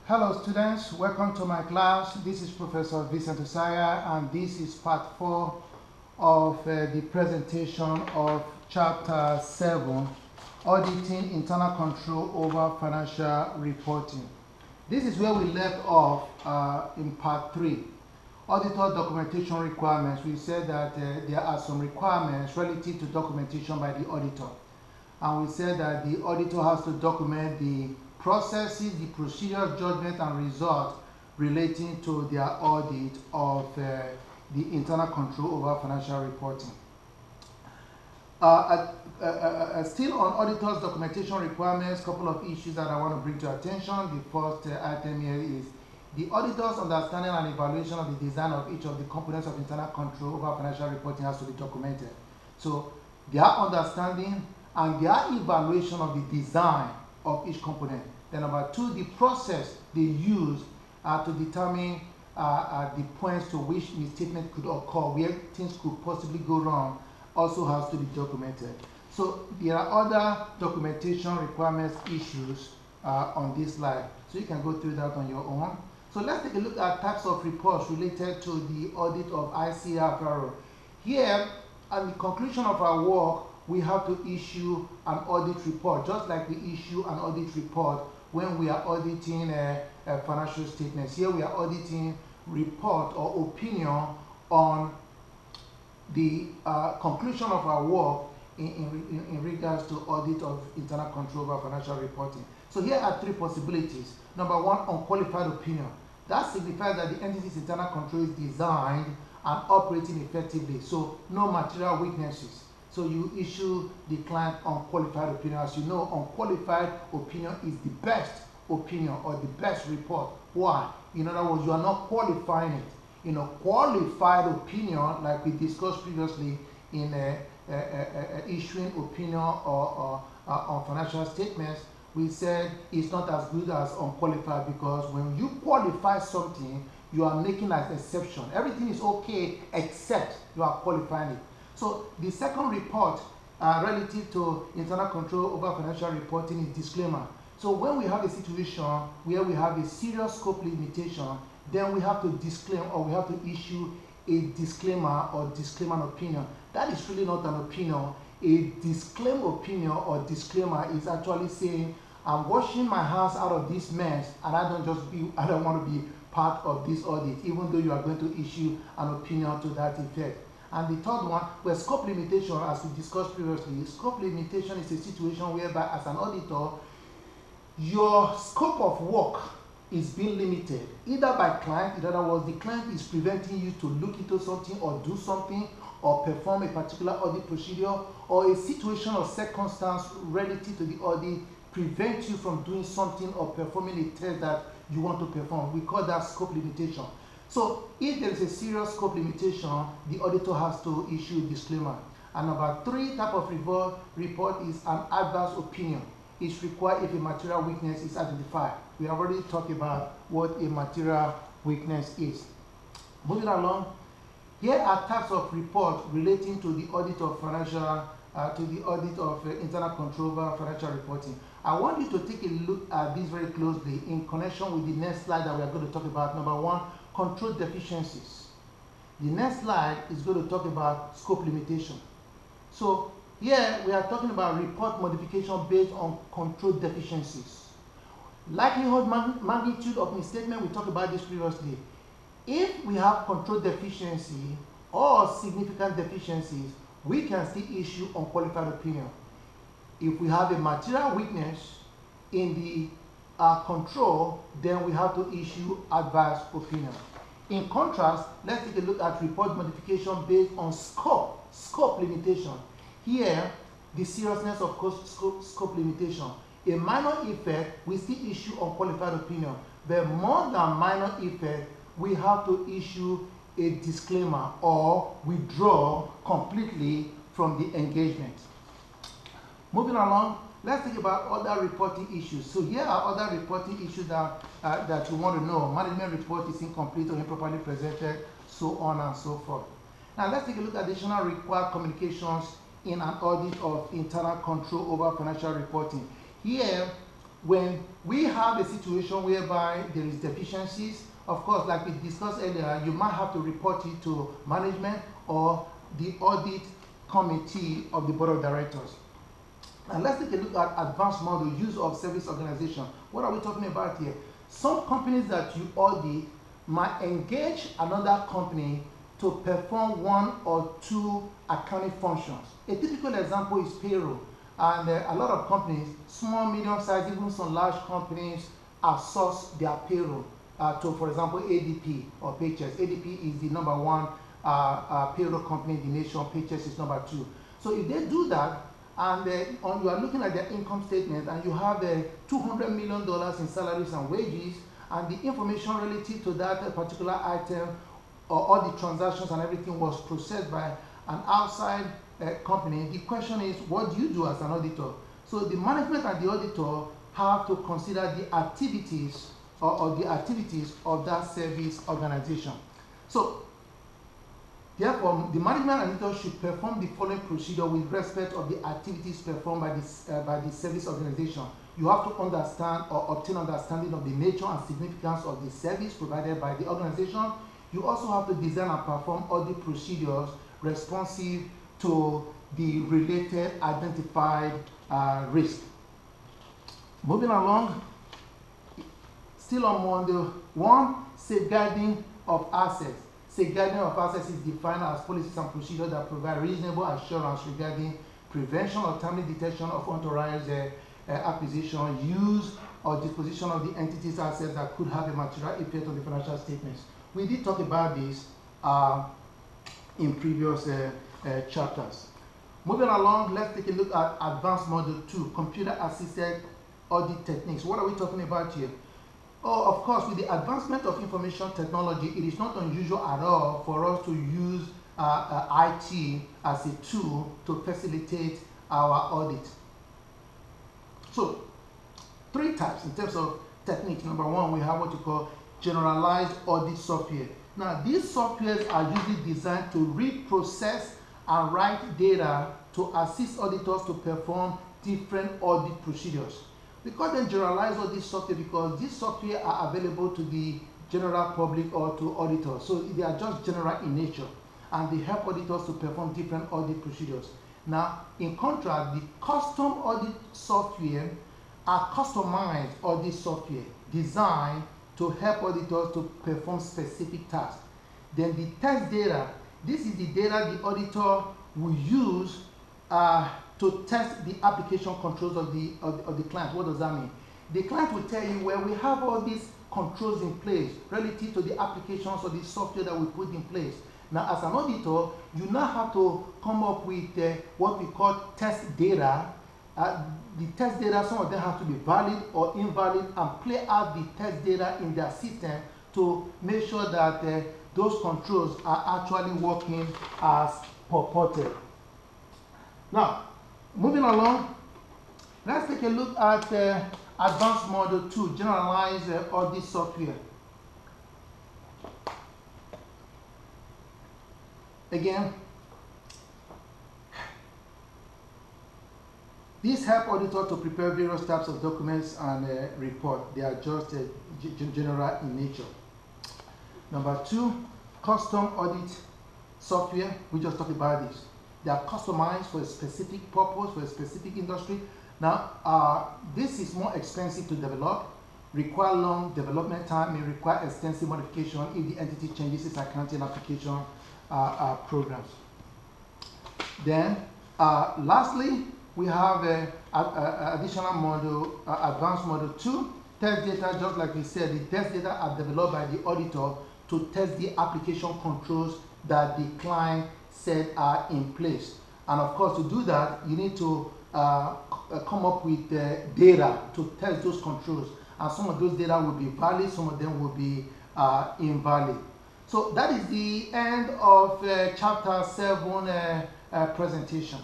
Hello students, welcome to my class. This is Professor Vincent Osaya and this is part 4 of the presentation of chapter 7, Auditing Internal Control over Financial Reporting. This is where we left off in part 3. Auditor documentation requirements. We said that there are some requirements relative to documentation by the auditor. And we said that the auditor has to document the processes, the procedures, judgment, and results relating to their audit of the internal control over financial reporting. Still on auditors' documentation requirements, a couple of issues that I want to bring to your attention. The first item here is the auditor's understanding and evaluation of the design of each of the components of internal control over financial reporting has to be documented. So their understanding and their evaluation of the design of each component. Then number 2, the process they use to determine the points to which misstatement could occur, where things could possibly go wrong, also has to be documented. So there are other documentation requirements issues on this slide. So you can go through that on your own. So let's take a look at types of reports related to the audit of ICFRO. Here, at the conclusion of our work, we have to issue an audit report, just like we issue an audit report when we are auditing financial statements. Here we are auditing report or opinion on the conclusion of our work in regards to audit of internal control over financial reporting. So here are 3 possibilities. Number 1, unqualified opinion. That signifies that the entity's internal control is designed and operating effectively, so no material weaknesses. So you issue the client unqualified opinion. As you know, unqualified opinion is the best opinion or the best report. Why? In other words, you are not qualifying it. In a qualified opinion, like we discussed previously in issuing opinion or on financial statements, we said it's not as good as unqualified, because when you qualify something, you are making an exception. Everything is okay except you are qualifying it. So the second report relative to internal control over financial reporting is disclaimer. So when we have a situation where we have a serious scope limitation, then we have to disclaim, or we have to issue a disclaimer or disclaimer opinion. That is really not an opinion. A disclaim opinion or disclaimer is actually saying, I'm washing my hands out of this mess and I don't want to be part of this audit, even though you are going to issue an opinion to that effect. And the third one, where scope limitation, as we discussed previously, scope limitation is a situation whereby as an auditor, your scope of work is being limited, either by client, in other words, the client is preventing you to look into something or do something or perform a particular audit procedure, or a situation or circumstance relative to the audit prevents you from doing something or performing a test that you want to perform. We call that scope limitation. So if there is a serious scope limitation, the auditor has to issue a disclaimer. And number 3 type of report is an adverse opinion. It's required if a material weakness is identified. We have already talked about what a material weakness is. Moving along, here are types of reports relating to the audit of financial, internal control over financial reporting. I want you to take a look at this very closely in connection with the next slide that we are going to talk about. Number 1, control deficiencies. The next slide is going to talk about scope limitation. So here we are talking about report modification based on control deficiencies. Likelihood magnitude of misstatement, we talked about this previously. If we have control deficiency or significant deficiencies, we can still issue unqualified opinion. If we have a material weakness in the control, then we have to issue adverse opinion. In contrast, let's take a look at report modification based on scope limitation. Here, the seriousness of scope limitation. A minor effect, we still issue unqualified opinion. But more than minor effect, we have to issue a disclaimer or withdraw completely from the engagement. Moving along, let's think about other reporting issues. So here are other reporting issues that you want to know. Management report is incomplete or improperly presented, so on and so forth. Now let's take a look at additional required communications in an audit of internal control over financial reporting. Here, when we have a situation whereby there is deficiencies, of course, like we discussed earlier, you might have to report it to management or the audit committee of the board of directors. Now let's take a look at advanced model, use of service organization. What are we talking about here? Some companies that you audit might engage another company to perform one or two accounting functions. A typical example is payroll. And a lot of companies, small, medium-sized, even some large companies, outsource their payroll to, for example, ADP or Paychex. ADP is the number one payroll company in the nation. Paychex is number two. So if they do that, and you are looking at their income statement, and you have $200 million in salaries and wages, and the information related to that particular item, or all the transactions and everything was processed by an outside company, the question is, what do you do as an auditor? So the management and the auditor have to consider the activities or the activities of that service organization. So therefore, the management and auditor should perform the following procedure with respect of the activities performed by the service organization. You have to understand or obtain understanding of the nature and significance of the service provided by the organization. You also have to design and perform audit procedures responsive to the related identified risk. Moving along, still on Monday 1, safeguarding of assets. Safeguarding of assets is defined as policies and procedures that provide reasonable assurance regarding prevention or timely detection of unauthorized acquisition, use, or disposition of the entity's assets that could have a material effect on the financial statements. We did talk about this in previous chapters. Moving along, let's take a look at advanced model 2, computer-assisted audit techniques. What are we talking about here? Oh, of course, with the advancement of information technology, it is not unusual at all for us to use IT as a tool to facilitate our audit. So, 3 types in terms of techniques. Number 1, we have what you call generalized audit software. Now, these softwares are usually designed to reprocess and write data to assist auditors to perform different audit procedures. We call them generalized audit software because these software are available to the general public or to auditors. So they are just general in nature, and they help auditors to perform different audit procedures. Now, in contrast, the custom audit software are customized audit software designed to help auditors to perform specific tasks. Then the test data, this is the data the auditor will use to test the application controls of the client. What does that mean? The client will tell you, well, we have all these controls in place relative to the applications or the software that we put in place. Now, as an auditor, you now have to come up with what we call test data. The test data, some of them have to be valid or invalid, and play out the test data in their system to make sure that those controls are actually working as purported. Now, moving along, let's take a look at advanced model 2, generalized audit software. Again, these help auditors to prepare various types of documents and reports. They are just general in nature. Number 2, custom audit software. We just talked about this. They are customized for a specific purpose, for a specific industry. Now, this is more expensive to develop, require long development time, may require extensive modification if the entity changes its accounting application programs. Then, lastly, we have additional model, advanced model 2, test data. Just like we said, the test data are developed by the auditor to test the application controls that the client said are in place. And of course, to do that, you need to come up with data to test those controls. And some of those data will be valid, some of them will be invalid. So that is the end of chapter 7 presentation.